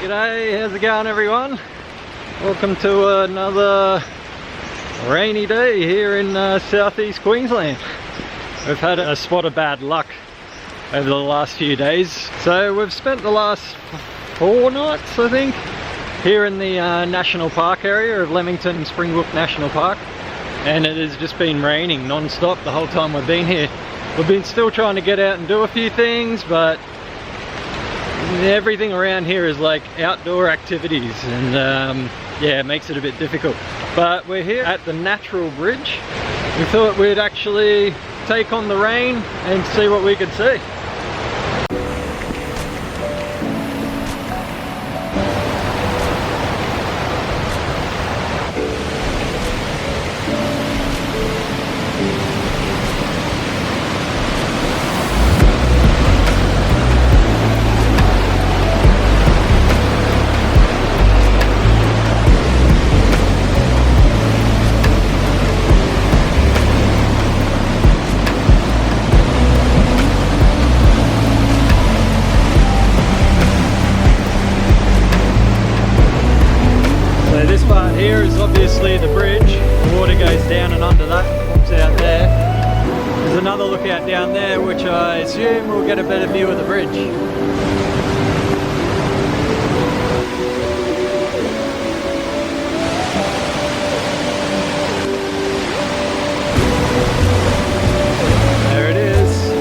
G'day, how's it going everyone? Welcome to another rainy day here in southeast Queensland. We've had a spot of bad luck over the last few days. So we've spent the last 4 nights, I think, here in the national park area of Lamington Springbrook National Park. And it has just been raining non-stop the whole time we've been here. We've been still trying to get out and do a few things, but everything around here is like outdoor activities, and yeah, it makes it a bit difficult. But we're here at the natural bridge. We thought we'd actually take on the rain and see what we could see. Here is obviously the bridge. The water goes down and under that and pops out there. There's another lookout down there, which I assume we'll get a better view of the bridge. There it is.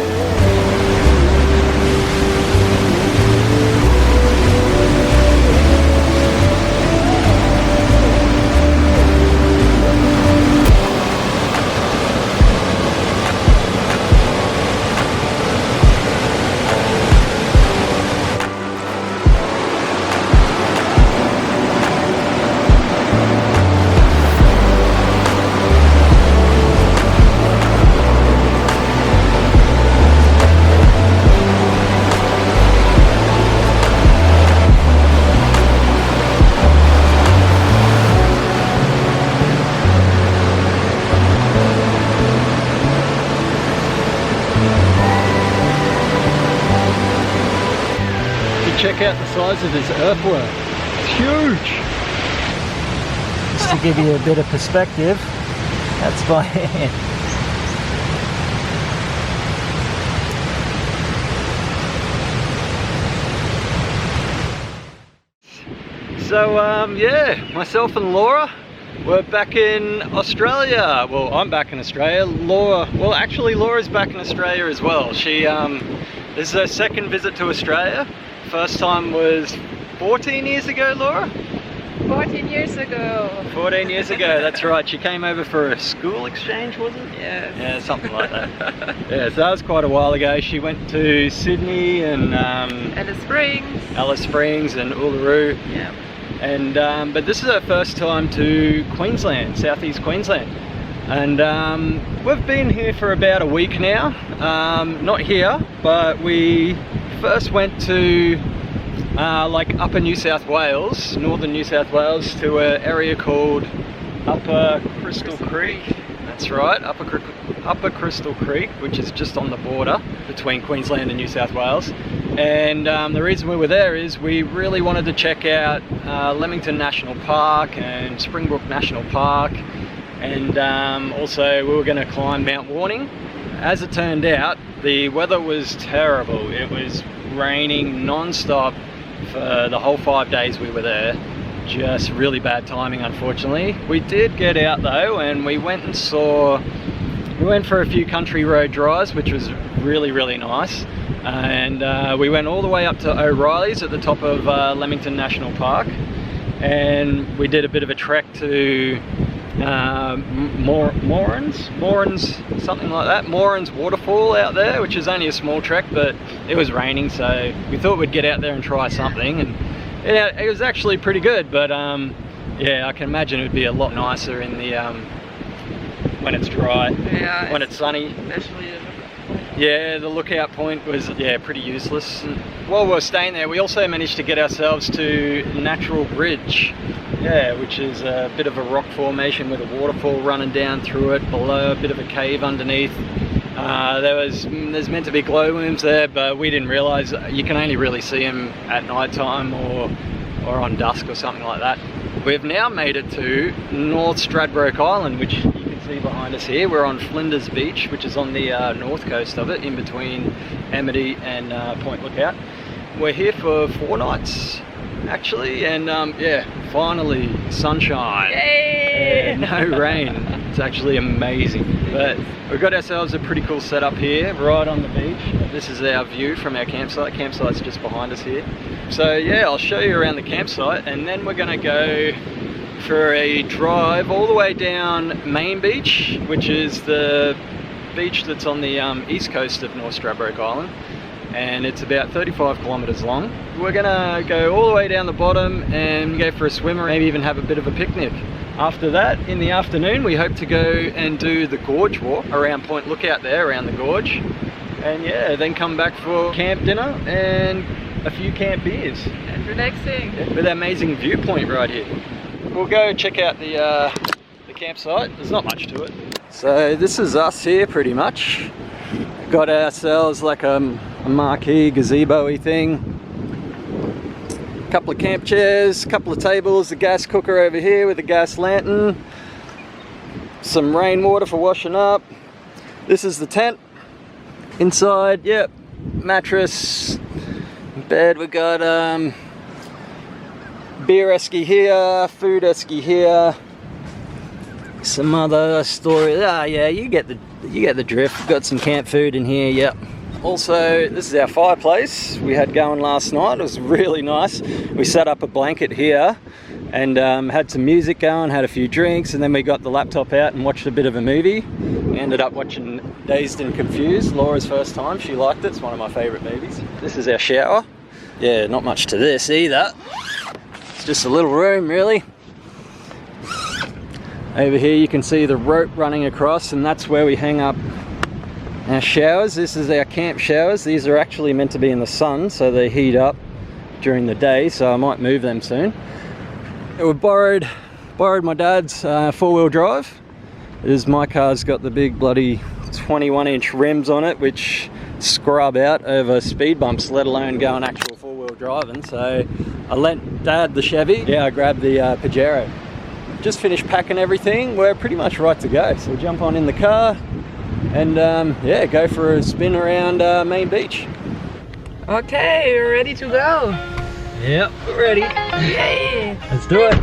Check out the size of this earthwork. It's huge. Just to give you a bit of perspective, that's by hand. So yeah, myself and Laura, we're back in Australia. Well, I'm back in Australia. Actually Laura's back in Australia as well. She this is her second visit to Australia. First time was 14 years ago, Laura? 14 years ago. 14 years ago, that's right. She came over for a school exchange, was it? Yes. Yeah, something like that. Yeah, so that was quite a while ago. She went to Sydney and Alice Springs and Uluru. Yeah. And but this is her first time to Queensland, southeast Queensland. And we've been here for about a week now. Not here, but we first went to like Upper New South Wales, northern New South Wales, to an area called Upper Crystal Creek. That's right, Upper Crystal Creek, which is just on the border between Queensland and New South Wales. And the reason we were there is we really wanted to check out Lamington National Park and Springbrook National Park, and also we were going to climb Mount Warning. As it turned out, the weather was terrible. It was raining non-stop for the whole 5 days we were there. Just really bad timing, unfortunately. We did get out though, and we went for a few country road drives, which was really nice. And we went all the way up to O'Reilly's at the top of Lamington National Park, and we did a bit of a trek to Moorings, something like that. Moorings waterfall out there, which is only a small trek, but it was raining, so we thought we'd get out there and try something, and it was actually pretty good. But yeah, I can imagine it would be a lot nicer in the when it's dry, Yeah, when it's sunny. especially Yeah, the lookout point was pretty useless. And while we were staying there, we also managed to get ourselves to Natural Bridge, which is a bit of a rock formation with a waterfall running down through it, below a bit of a cave underneath. There's meant to be glowworms there, but we didn't realise you can only really see them at night time or on dusk or something like that. We've now made it to North Stradbroke Island, which you can see behind us here. We're on Flinders Beach, which is on the north coast of it, in between Amity and Point Lookout. We're here for 4 nights actually, and yeah, finally sunshine. Yay! No rain. It's actually amazing. But we've got ourselves a pretty cool setup here right on the beach. This is our view from our campsite. Campsite's just behind us here. So yeah, I'll show you around the campsite, and then we're going to go for a drive all the way down Main Beach, which is the beach that's on the east coast of North Stradbroke Island, and it's about 35 kilometres long. We're gonna go all the way down the bottom and go for a swimmer, maybe even have a bit of a picnic. After that, in the afternoon, we hope to go and do the gorge walk around Point Lookout there, around the gorge, and yeah, then come back for camp dinner and a few camp beers. And relaxing. With an amazing viewpoint right here. We'll go check out the campsite. There's not much to it. So this is us here pretty much. Got ourselves like a marquee gazebo-y thing. A couple of camp chairs, a couple of tables, a gas cooker over here with a gas lantern. Some rainwater for washing up. This is the tent. Inside, yep, mattress, bed. We got beer esky here, food esky here. Some other story. Yeah, you get the drift. We've got some camp food in here. Yep. Also, this is our fireplace we had going last night. It was really nice. We set up a blanket here and had some music going, had a few drinks, and then we got the laptop out and watched a bit of a movie. We ended up watching Dazed and Confused, Laura's first time. She liked it. It's one of my favourite movies. This is our shower. Yeah, not much to this either. It's just a little room, really. Over here you can see the rope running across, and that's where we hang up our showers. This is our camp showers. These are actually meant to be in the sun, so they heat up during the day, so I might move them soon. We borrowed my dad's 4-wheel drive. My car's got the big bloody 21-inch rims on it, which scrub out over speed bumps, let alone go on actual 4-wheel driving. So I lent Dad the Chevy. Yeah, I grabbed the Pajero. Just finished packing everything. We're pretty much right to go. So we'll jump on in the car and yeah, go for a spin around Main Beach. Okay, we're ready to go. Yep, we're ready. Yay! Let's do it.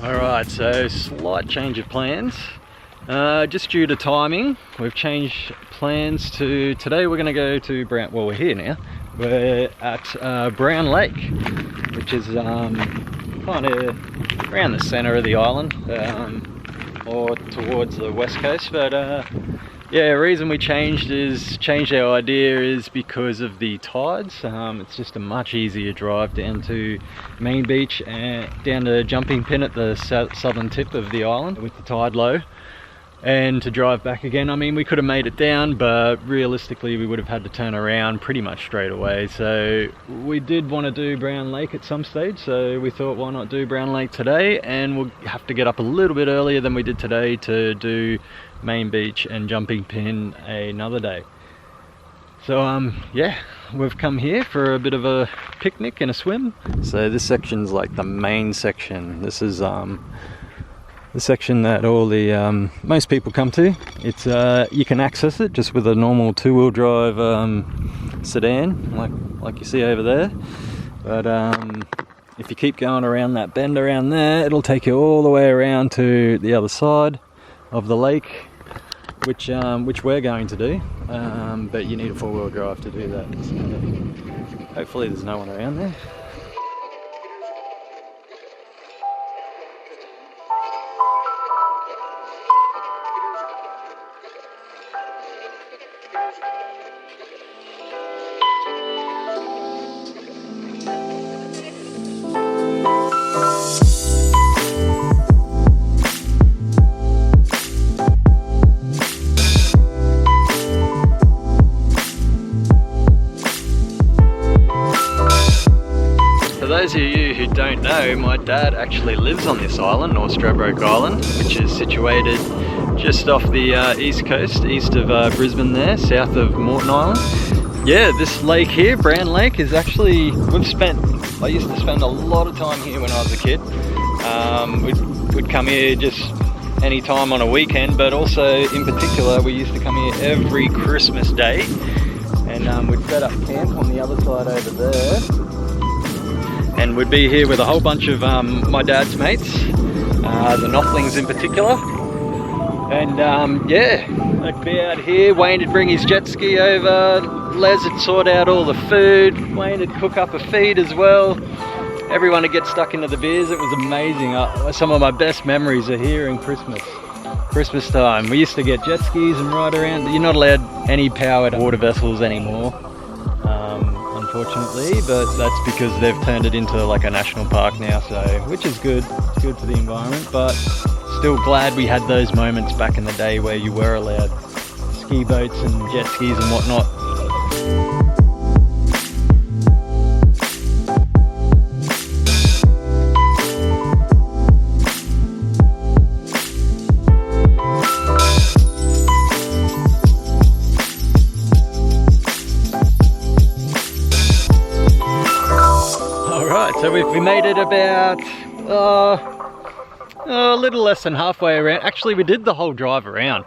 Alright, so slight change of plans. Just due to timing, we've changed plans to today. We're going to go to Brown. Well, we're here now. We're at Brown Lake, which is kind of around the centre of the island, or towards the west coast. But yeah, the reason we changed our idea is because of the tides. It's just a much easier drive down to Main Beach and down to Jumping Pin at the southern tip of the island with the tide low, and to drive back again. I mean, we could have made it down, but realistically we would have had to turn around pretty much straight away. So we did want to do Brown Lake at some stage, so we thought, why not do Brown Lake today, and we'll have to get up a little bit earlier than we did today to do Main Beach and Jumping Pin another day. So yeah, we've come here for a bit of a picnic and a swim. So this section's like the main section. This is the section that all the most people come to. It's you can access it just with a normal two-wheel drive sedan, like you see over there. But if you keep going around that bend around there, it'll take you all the way around to the other side of the lake, which we're going to do. But you need a four-wheel drive to do that. So hopefully there's no one around there. For those of you who don't know, my dad actually lives on this island, North Stradbroke Island, which is situated just off the east coast, east of Brisbane there, south of Moreton Island. Yeah, this lake here, Brown Lake, is actually, I used to spend a lot of time here when I was a kid. We'd come here just any time on a weekend, but also in particular we used to come here every Christmas Day, and we'd set up camp on the other side over there. And we'd be here with a whole bunch of my dad's mates, the Knopflings in particular. And yeah, I'd be out here. Wayne would bring his jet ski over. Les would sort out all the food. Wayne would cook up a feed as well. Everyone would get stuck into the beers. It was amazing. Some of my best memories are here in Christmas time. We used to get jet skis and ride around. You're not allowed any powered water vessels anymore, unfortunately, but that's because they've turned it into like a national park now, so which is good. It's good for the environment, but still glad we had those moments back in the day where you were allowed ski boats and jet skis and whatnot. So we made it about a little less than halfway around. Actually, we did the whole drive around.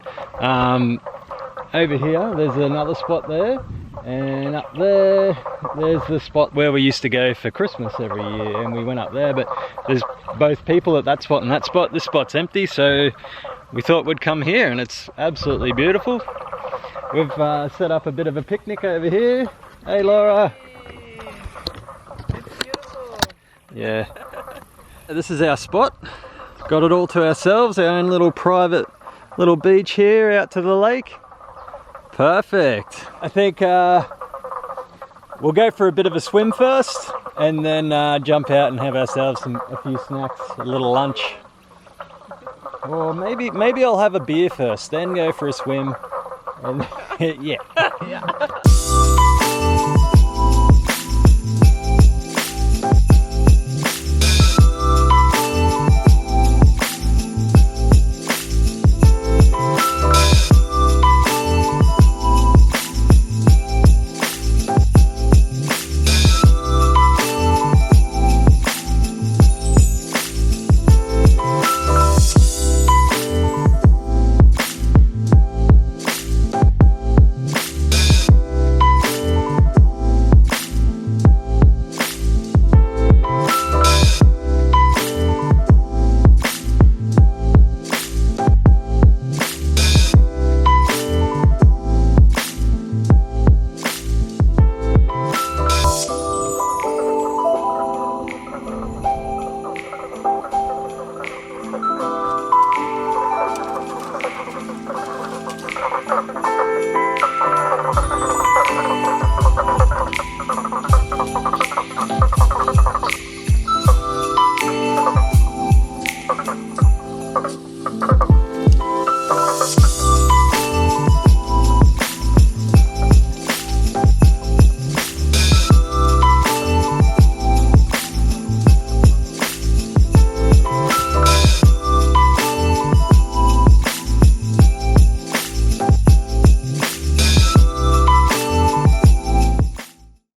Over here, there's another spot there, and up there, there's the spot where we used to go for Christmas every year, and we went up there, but there's both people at that spot and that spot. This spot's empty, so we thought we'd come here, and it's absolutely beautiful. We've set up a bit of a picnic over here. Hey, Laura. Yeah, this is our spot. Got it all to ourselves, our own little private little beach here out to the lake. Perfect. I think we'll go for a bit of a swim first, and then jump out and have ourselves a few snacks, a little lunch. Or maybe I'll have a beer first, then go for a swim. And yeah.